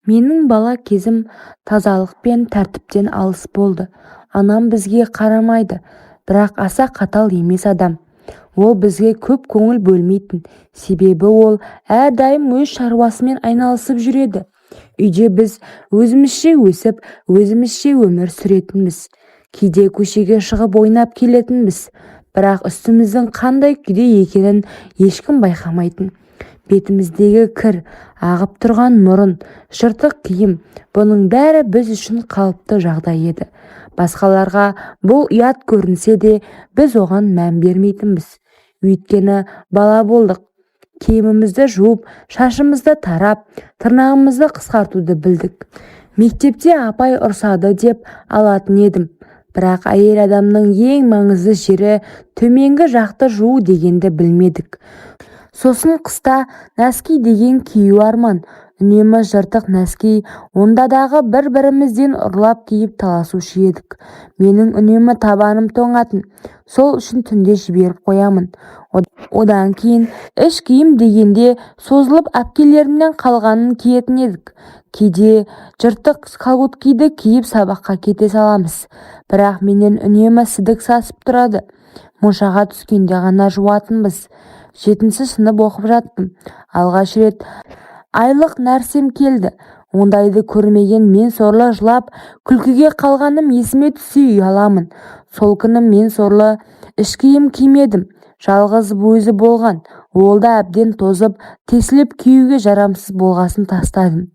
Менің бала кезім тазалық пен тәртіптен алыс болды. Анам бізге қарамайды, бірақ аса қатал емес адам. Ол бізге көп көңіл бөлмейтін, себебі ол әрдайым өз шаруасымен айналысып жүреді. Үйде біз өзімізше өсіп, өзімізше өмір сүретінбіз. Кейде көшеге шығып ойнап келетінбіз, бірақ үстіміздің қандай күйде екенін ешкім байқамайтын. Бетіміздегі кір, ағып тұрған мұрын, жыртық киім, бұның бәрі біз үшін қалыпты жағдай еді. Басқаларға бұл ұят көрінсе де, біз оған мән бермейтінбіз. Өйткені бала болдық. Киімімізді жуып, шашымызды тарап, тырнағымызды қысқартуды білдік. Мектепте апай ұрсады деп алатын едім. Бірақ әйел адамның ең маңызды жері төменгі жақты жуу дегенді білмедік. Сосын қыста нәски деген кию арман. Үнемі жыртық нәски, ондадағы бір-бірімізден ұрлап киіп таласушы едік. Менің үнемі табаным тоңатын. Сол үшін түнде жіберіп қоямын. Одан кейін іш киім дегенде созылып әпкелерімнен қалғанын киетін едік. Кейде жыртық колготкиді киіп сабаққа кете саламыз. Бірақ менен үнемі сідік сасып тұрады. Моншаға түскенде ғана жуатынбыз. 7-ші сынып оқып жаттым. Алғаш рет айлық нәрсем келді. Ондайды көрмеген мен сорлы жылап, күлкіге қалғаным есіме түссе ұяламын. Сол күні мен сорлы іш киім кимедім. Жалғыз өзі болған. Ол да әбден тозып, тесіліп киюге жарамсыз болғасын тастадым.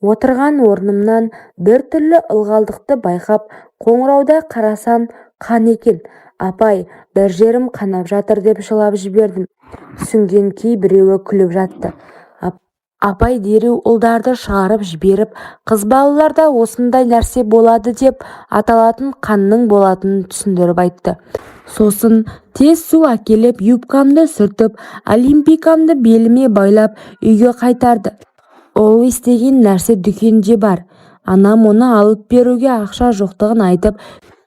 Отырған орнымнан бір түрлі ылғалдықты байқап, қоңырауда қарасам қан екен. Апай, бір жерім қанап жатыр деп жылап жібердім. Түсінген кейбіреуі күліп жатты. Апай дереу ұлдарды шығарып жіберіп, қыз балаларда осындай нәрсе болады деп аталатын қанның болатынын түсіндіріп айтты. Сосын тез су әкеліп, юбкамды сүртіп, олимпикамды беліме байлап үйге қайтарды. Ол естеген нәрсе дүкенде бар. Анам оны алып беруге ақша жоқтығын айтып,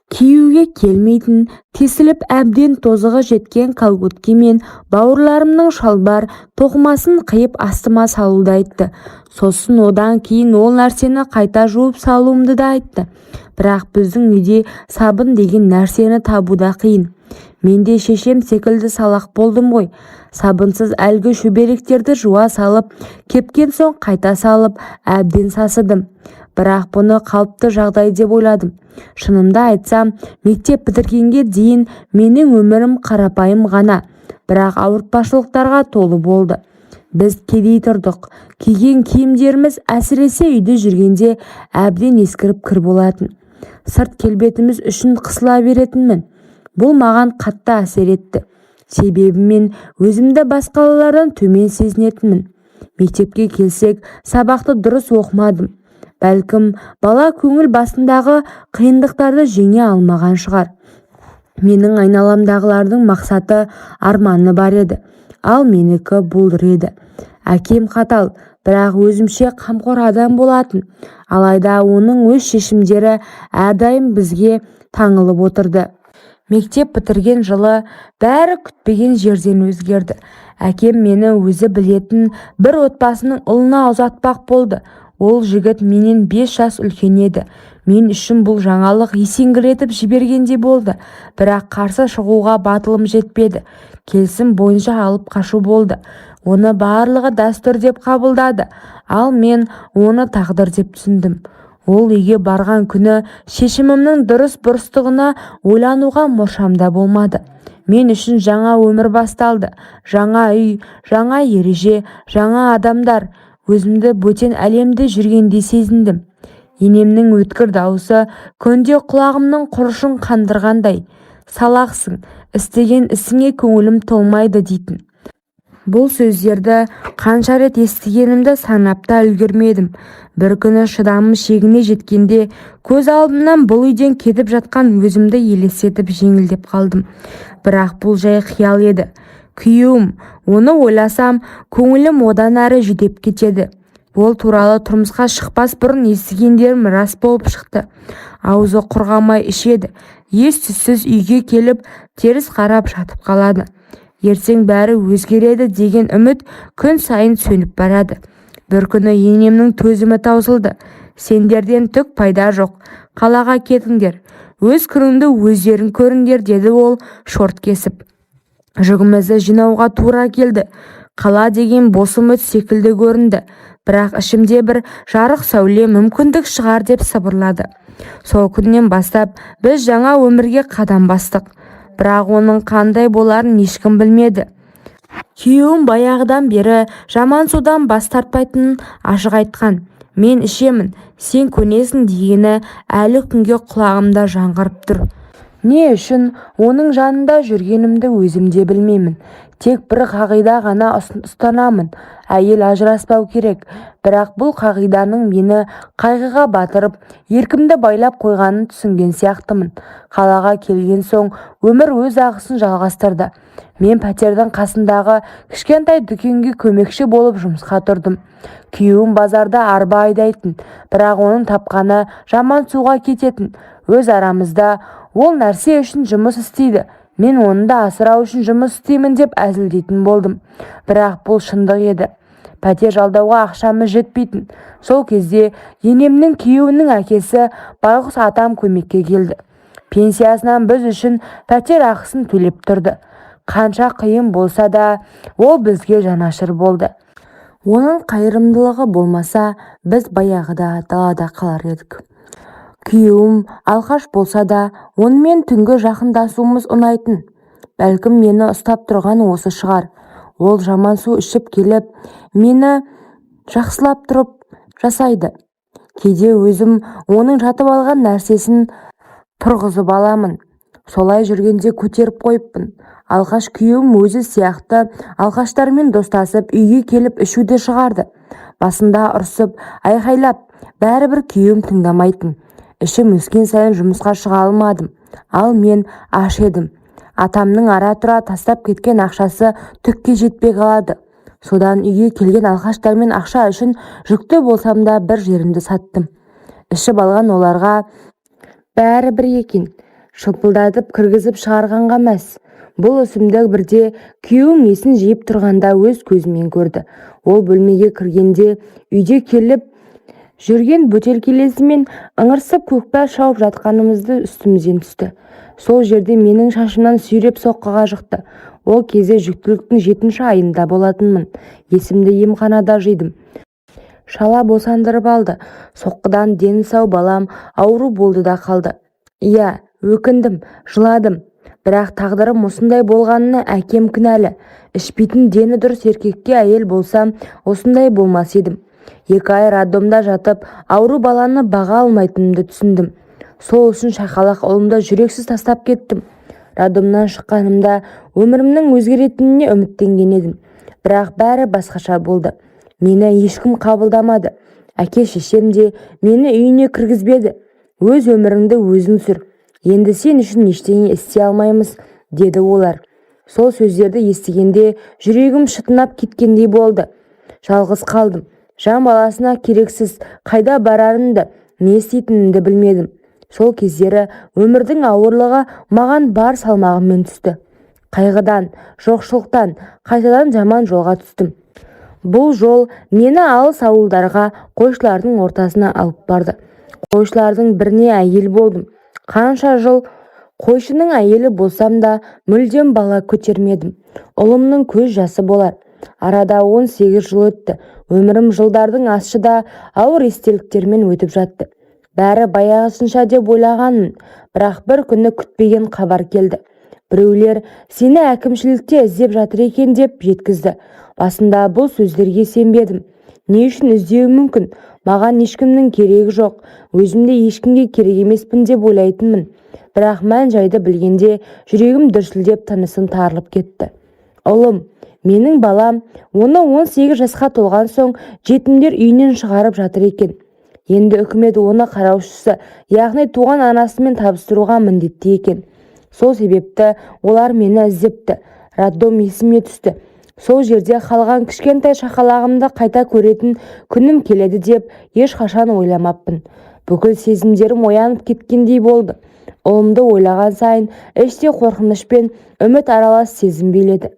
киюге келмейтін, тесіліп әбден тозығы жеткен колготки мен бауырларымның шалбар тоқымасын қиып астыма салуды айтты. Сосын одан кейін ол нәрсені қайта жуып салуымды да айтты. Бірақ біздің үйде сабын деген нәрсені табуда қиын. Мен де шешем секілді салақ болдым ғой. Сабынсыз әлгі шөберектерді жуа салып, кепкен соң қайта салып, әбден сасыдым. Бірақ бұны қалыпты жағдай деп ойладым. Шынымды айтсам, мектеп бітіргенге дейін менің өмірім қарапайым ғана, бірақ ауыртпашылықтарға толы болды. Біз кедей тұрдық. Киген киімдеріміз әсіресе үйде жүргенде әбден ескіріп кір болатын. Сырт келбетіміз үшін қысыла беретінмін. Бұл маған қатты әсер етті. Себебі мен өзімді басқалардан төмен сезінетінмін. Мектепке келсек, сабақты дұрыс оқымадым. Бәлкім, бала көңіл басындағы қиындықтарды жеңе алмаған шығар. Менің айналамдағылардың мақсаты, арманы бар еді, ал менікі бұлдыр еді. Әкем қатал, бірақ өзімше қамқор адам болатын. Алайда оның өз шешімдері әрдайым бізге таңылып отырды. Мектеп бітірген жылы бәрі күтпеген жерден өзгерді. Әкем мені өзі білетін бір отбасының ұлына ұзатпақ болды. Ол жігіт менен 5 жас үлкен еді. Мен үшін бұл жаңалық есеңгіретіп жібергенде болды. Бірақ қарсы шығуға батылым жетпеді. Келісім бойынша алып қашу болды. Оны барлығы дәстүр деп қабылдады, ал мен оны тағдыр деп түсіндім. Ол үйге барған күні шешімімнің дұрыс-бұрыстығына ойлануға мұршамда болмады. Мен үшін жаңа өмір басталды. Жаңа үй, жаңа ереже, жаңа адамдар. Өзімді бөтен әлемде жүргенде сезіндім. Енемнің өткір дауысы күнде құлағымның құрышын қандырғандай. Салақсың, істеген ісіңе көңілім толмайды дейтін. Бұл сөздерді қанша рет естігенімді санап та үлгермедім. Бір күні шыдамым шегіне жеткенде көз алдымнан бұл үйден кетіп жатқан өзімді елестетіп жеңілдеп қалдым. Бірақ бұл жай қиял еді. Күйеуім, оны ойласам, көңілім одан әрі жүдеп кетеді. Ол туралы тұрмысқа шықпас бұрын естігендерім рас болып шықты. Аузы құрғамай ішеді. Ес-түссіз үйге келіп теріс қарап жатып қалады. Ертең бәрі өзгереді деген үміт күн сайын сөніп барады. Бір күні енемнің төзімі таусылды. Сендерден түк пайда жоқ, қалаға кетіңдер, өз күніңді өздерің көріңдер, деді ол шорт кесіп. Жүгімізді жинауға тура келді. Қала деген бос үміт секілді көрінді, бірақ ішімде бір жарық сәуле мүмкіндік шығар деп сыбырлады. Сол күннен бастап біз жаңа өмірге қадам бастық, бірақ оның қандай боларын ешкім білмеді. Күйеуім баяғыдан бері жаман судан бас тартпайтынын ашық айтқан. Мен ішемін, сен көнесің дегені әлі күнге құлағымда жаңғырып тұр. Не үшін оның жанында жүргенімді өзім де білмеймін. Тек бір қағида ғана ұстанамын: әйел ажыраспау керек. Бірақ бұл қағиданың мені қайғыға батырып, еркімді байлап қойғанын түсінген сияқтымын. Қалаға келген соң өмір өз ағысын жалғастырды. Мен пәтердің қасындағы кішкентай дүкенге көмекші болып жұмысқа тұрдым. Күйеуім базарда арба айдайтын, бірақ оның тапқаны жаман суға кететін. Өз арамызда ол нәрсе үшін жұмыс істейді, мен оны да асырау үшін жұмыс істеймін деп әзілдейтін болдым. Бірақ бұл шындық еді. Пәтер жалдауға ақшамыз жетпейтін. Сол кезде енемнің күйеуінің әкесі байғұс атам көмекке келді. Пенсиясынан біз үшін пәтер ақысын төлеп тұрды. Қанша қиын болса да, ол бізге жанашыр болды. Оның қайырымдылығы болмаса, біз баяғыда далада қалар едік. Күйеуім алқаш болса да, онымен түнгі жақындасуымыз ұнайтын. Бәлкім мені ұстап тұрған осы шығар. Ол жаман су ішіп келіп, мені жақсылап тұрып жасайды. Кейде өзім оның жатып алған нәрсесін тұрғызып аламын. Солай жүргенде көтеріп қойыппын. Алқаш күйеуім өзі сияқты алқаштармен достасып үйге келіп ішуді шығарды. Басында ұрсып, айқайлап, бәрібір күйеуім тыңдамайтын. Ішім өскен сайын жұмысқа шыға алмадым. Ал мен аш едім. Атамның ара-тұра тастап кеткен ақшасы түкке жетпей қалады. Содан үйге келген алқаштармен ақша үшін жүкті болсам да бір жерімді саттым. Ішіп алған оларға бәрі бір екен. Шылпылдатып кіргізіп шығарғанға мәс. Бұл үсімдік бірде күйеуім есін жиып тұрғанда өз көзімен көрді. Ол бөлмеге кіргенде үйде келіп жүрген бөтелкелесімен ыңырсып көкпар шауып жатқанымызды үстімізден түсті. Сол жерде менің шашымнан сүйреп соққыға жықты. Ол кезде жүктіліктің 7-ші айында болатынмын. Есімді емханада жидым. Шала босандырып алды. Соққыдан дені сау балам ауру болды да қалды. Иә, өкіндім, жыладым. Бірақ тағдырым осындай болғанына әкем кінәлі. Ішпейтін дені дұрыс еркекке әйел болсам, осындай болмас едім. 2 ай роддомда жатып, ауру баланы баға алмайтынымды түсіндім. Сол үшін шақалақ ұлымды жүрексіз тастап кеттім. Роддомнан шыққанымда өмірімнің өзгеретініне үміттенген едім. Бірақ бәрі басқаша болды. Мені ешкім қабылдамады. Әке-шешем де мені үйіне кіргізбеді. Өз өміріңді өзің сүр. Енді сен үшін ештеңе істей алмаймыз, деді олар. Сол сөздерді естігенде жүрегім шытынап кеткендей болды. Жалғыз қалдым. Жан баласына керексіз, қайда барарымды, не істейтінімді білмедім. Сол кездері өмірдің ауырлығы маған бар салмағымен түсті. Қайғыдан, жоқшылықтан, қайтадан жаман жолға түстім. Бұл жол мені алыс ауылдарға, қойшылардың ортасына алып барды. Қойшылардың біріне әйел болдым. Қанша жыл қойшының әйелі болсам да мүлдем бала көтермедім. Ұлымның көз жасы болар. Арада 18 жыл өтті. Өмірім жылдардың астында ауыр естеліктермен өтіп жатты. Бәрі баяғысынша деп ойлағанмын, бірақ бір күні күтпеген хабар келді. Біреулер сені әкімшілікте іздеп жатыр екен деп жеткізді. Басында бұл сөздерге сенбедім. Не үшін іздеуі мүмкін? Маған ешкімнің керегі жоқ. Өзімде ешкімге керек емеспін деп ойлайтынмын. Бірақ мән жайды білгенде жүрегім дүрсілдеп, тынысым тарылып кетті. Ұлым, менің балам, оны 18 жасқа толған соң жетімдер үйінен шығарып жатыр екен. Енді үкімет оны қараушысы, яғни туған анасымен табыстыруға міндетті екен. Сол себепті олар мені іздепті. Роддом есіме түсті. Сол жерде қалған кішкентай шақалағымды қайта көретін күнім келеді деп ешқашан ойламаппын. Бүкіл сезімдерім оянып кеткендей болды. Ұлымды ойлаған сайын іште қорқыныш пен үміт аралас сезім биледі.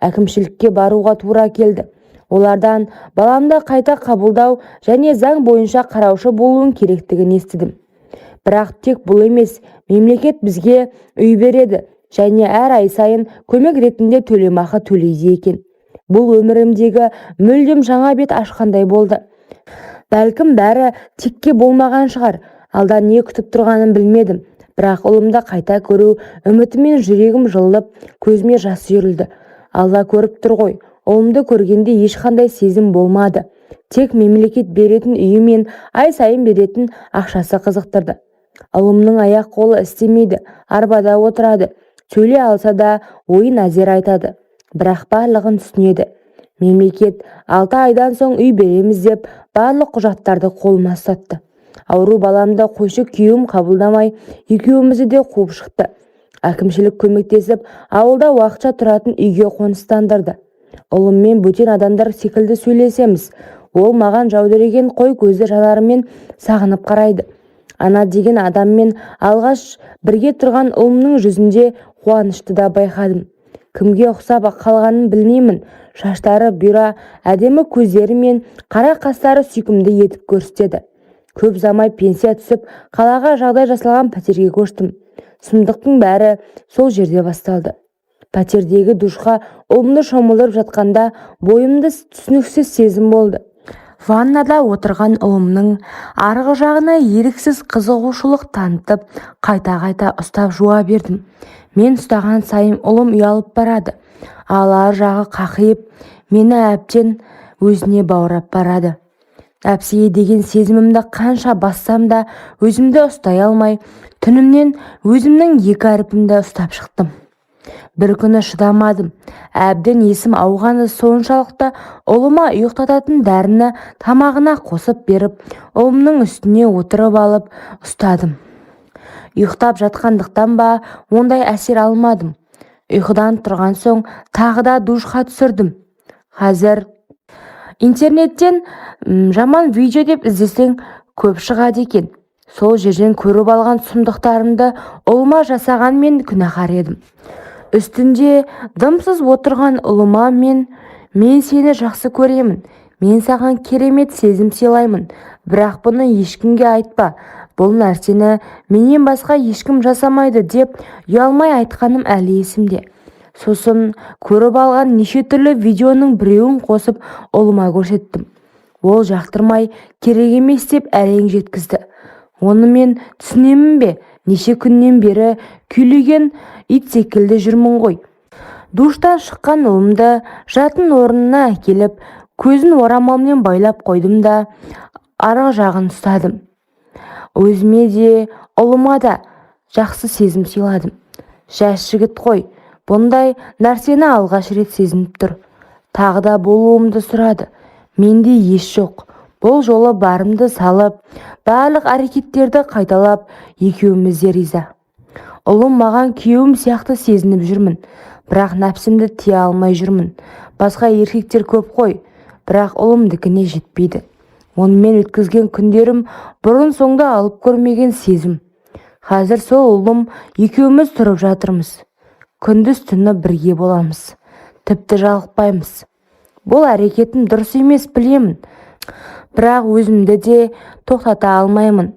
Әкімшілікке баруға тура келді. Олардан баламды қайта қабылдау және заң бойынша қараушы болуын керектігін естідім. Бірақ тек бұл емес, мемлекет бізге үй береді және әр ай сайын көмек ретінде төлемақы төлейді екен. Бұл өмірімдегі мүлдем жаңа бет ашқандай болды. Бәлкім бәрі текке болмаған шығар. Алда не күтіп тұрғанын білмедім. Бірақ ұлымды қайта көру үмітімен жүрегім жылып, көзіме жас үйірілді. Алла көріп тұр ғой. Ұлымды көргенде ешқандай сезім болмады. Тек мемлекет беретін үйі мен ай сайын беретін ақшасы қызықтырды. Ұлымның аяқ қолы істемейді, арбада отырады. Сөйлей алса да ойын әзер айтады. Бірақ барлығын түсінеді. Мемлекет 6 айдан соң үй береміз деп барлық құжаттарды қолыма ұстатты. Ауру баламды қойшы күйеуім қабылдамай, екеумізді де қуып шықты. Әкімшілік көмектесіп, ауылда уақытша тұратын үйге қоныстандырды. Ұлыммен бөтен адамдар секілді сөйлесеміз. Ол маған жаудыреген қой көзді жанарымен сағынып қарайды. Ана деген адаммен алғаш бірге тұрған ұлымның жүзінде қуанышты да байқадым. Кімге ұқсап қалғанын білмеймін. Шаштары бұйра, әдемі көздері мен қара қастары сүйкімді етіп көрсетеді. Көп замай пенсия түсіп, қалаға жағдай жасалған пәтерге көштім. Сұмдықтың бәрі сол жерде басталды. Пәтердегі душқа ұлымды шомылдырып жатқанда бойымды түсініксіз сезім болды. Ваннада отырған ұлымның арғы жағына еріксіз қызығушылық танытып, қайта-қайта ұстап жуа бердім. Мен ұстаған сайын ұлым ұялып барады. Ал ар жағы қақиып, мені әбден өзіне баурап барады. Әпсейе деген сезімімді қанша бассам да өзімді ұстай алмай, түнімнен өзімнің 2 әрпімді ұстап шықтым. Бір күні шыдамадым. Әбден есім ауғаны соншалықты ұлыма ұйықтататын дәріні тамағына қосып беріп, ұлымның үстіне отырып алып ұстадым. Ұйықтап жатқандықтан ба, ондай әсер алмадым. Ұйқыдан тұрған соң тағы да душқа түсірдім. Қазір интернеттен жаман видео деп іздесең көп шығады екен. Сол жерден көріп алған сұмдықтарымды ұлыма жасаған мен күнәһар едім. Үстінде дымсыз отырған ұлыма мен сені жақсы көремін. Мен саған керемет сезім сыйлаймын. Бірақ бұны ешкімге айтпа. Бұл нәрсені менен басқа ешкім жасамайды деп ұялмай айтқаным әлі есімде. Сосын көріп алған неше түрлі видеоның біреуін қосып ұлыма көрсеттім. Ол жақтырмай керек емес деп әрең жеткізді. Оны мен түсінемін бе? Неше күннен бері күйлеген ит секілді жүрмін ғой. Душтан шыққан ұлымды жатын орнына әкеліп, көзін орамалмен байлап қойдым да арғы жағын ұстадым. Өзіме де, ұлыма да жақсы сезім сыйладым. Жас жігіт қой, бұндай нәрсені алғаш рет сезініп тұр. Тағы да болуымды сұрады. Менде еш жоқ. Бұл жолы барымды салып, барлық әрекеттерді қайталап, екеуміз де риза. Ұлым маған күйеуім сияқты сезініп жүрмін. Бірақ нәпсімді тие алмай жүрмін. Басқа еркектер көп қой, бірақ ұлымдікіне жетпейді. Онымен өткізген күндерім бұрын соңды алып көрмеген сезім. Қазір сол ұлым екеуміз тұрып жатырмыз. Күндіз түні бірге боламыз. Тіпті жалықпаймыз. Бұл әрекетім дұрыс емес білемін. Бірақ өзімді де тоқтата алмаймын.